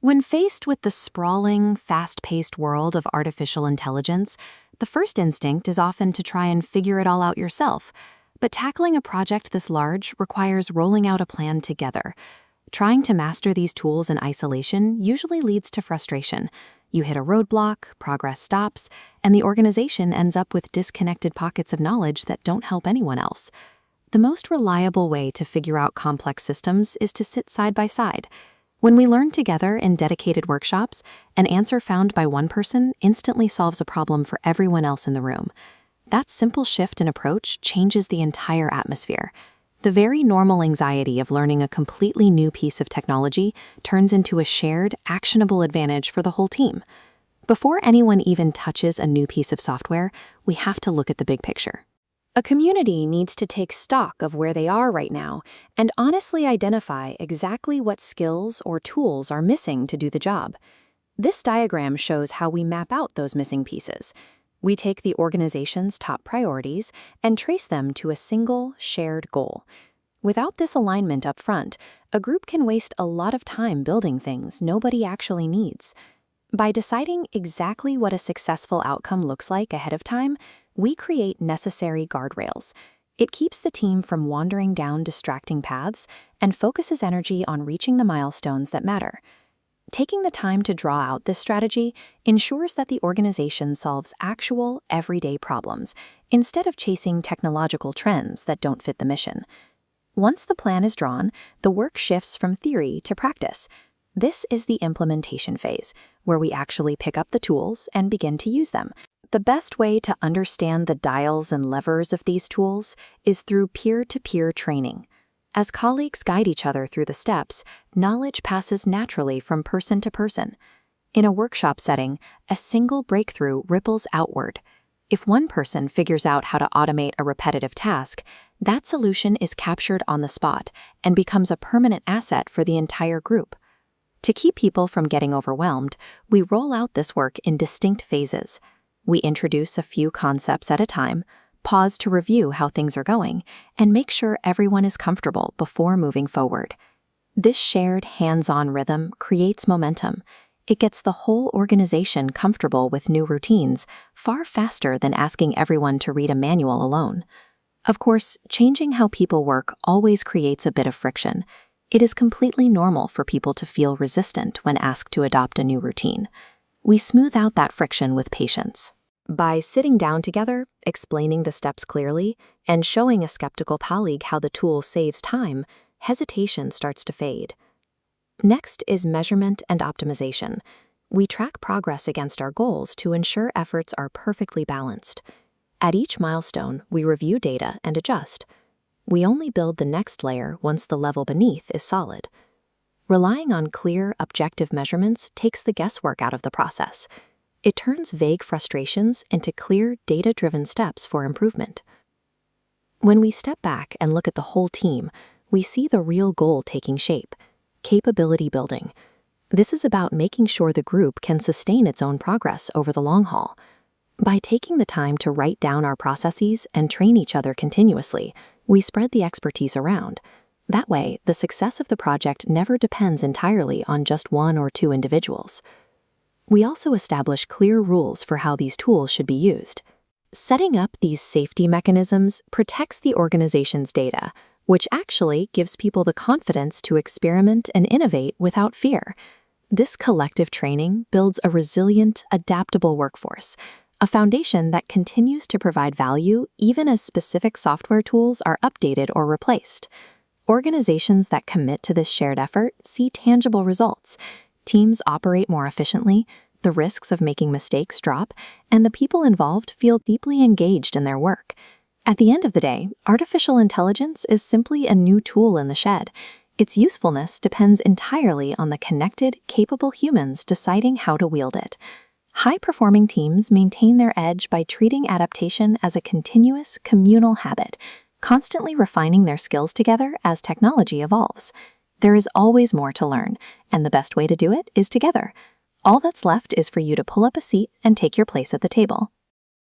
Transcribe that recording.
When faced with the sprawling, fast-paced world of artificial intelligence, the first instinct is often to try and figure it all out yourself. But tackling a project this large requires rolling out a plan together. Trying to master these tools in isolation usually leads to frustration. You hit a roadblock, progress stops, and the organization ends up with disconnected pockets of knowledge that don't help anyone else. The most reliable way to figure out complex systems is to sit side by side. When we learn together in dedicated workshops, an answer found by one person instantly solves a problem for everyone else in the room. That simple shift in approach changes the entire atmosphere. The very normal anxiety of learning a completely new piece of technology turns into a shared, actionable advantage for the whole team. Before anyone even touches a new piece of software, we have to look at the big picture. A community needs to take stock of where they are right now and honestly identify exactly what skills or tools are missing to do the job. This diagram shows how we map out those missing pieces. We take the organization's top priorities and trace them to a single, shared goal. Without this alignment up front, a group can waste a lot of time building things nobody actually needs. By deciding exactly what a successful outcome looks like ahead of time, we create necessary guardrails. It keeps the team from wandering down distracting paths and focuses energy on reaching the milestones that matter. Taking the time to draw out this strategy ensures that the organization solves actual, everyday problems instead of chasing technological trends that don't fit the mission. Once the plan is drawn, the work shifts from theory to practice. This is the implementation phase, where we actually pick up the tools and begin to use them. The best way to understand the dials and levers of these tools is through peer-to-peer training. As colleagues guide each other through the steps, knowledge passes naturally from person to person. In a workshop setting, a single breakthrough ripples outward. If one person figures out how to automate a repetitive task, that solution is captured on the spot and becomes a permanent asset for the entire group. To keep people from getting overwhelmed, we roll out this work in distinct phases. We introduce a few concepts at a time, pause to review how things are going, and make sure everyone is comfortable before moving forward. This shared, hands-on rhythm creates momentum. It gets the whole organization comfortable with new routines far faster than asking everyone to read a manual alone. Of course, changing how people work always creates a bit of friction. It is completely normal for people to feel resistant when asked to adopt a new routine. We smooth out that friction with patience. By sitting down together, explaining the steps clearly, and showing a skeptical colleague how the tool saves time, hesitation starts to fade. Next is measurement and optimization. We track progress against our goals to ensure efforts are perfectly balanced. At each milestone, we review data and adjust. We only build the next layer once the level beneath is solid. Relying on clear, objective measurements takes the guesswork out of the process. It turns vague frustrations into clear, data-driven steps for improvement. When we step back and look at the whole team, we see the real goal taking shape: capability building. This is about making sure the group can sustain its own progress over the long haul. By taking the time to write down our processes and train each other continuously, we spread the expertise around. That way, the success of the project never depends entirely on just one or two individuals. We also establish clear rules for how these tools should be used. Setting up these safety mechanisms protects the organization's data, which actually gives people the confidence to experiment and innovate without fear. This collective training builds a resilient, adaptable workforce, a foundation that continues to provide value even as specific software tools are updated or replaced. Organizations that commit to this shared effort see tangible results. Teams operate more efficiently, the risks of making mistakes drop, and the people involved feel deeply engaged in their work. At the end of the day, artificial intelligence is simply a new tool in the shed. Its usefulness depends entirely on the connected, capable humans deciding how to wield it. High-performing teams maintain their edge by treating adaptation as a continuous, communal habit, constantly refining their skills together as technology evolves. There is always more to learn, and the best way to do it is together. All that's left is for you to pull up a seat and take your place at the table.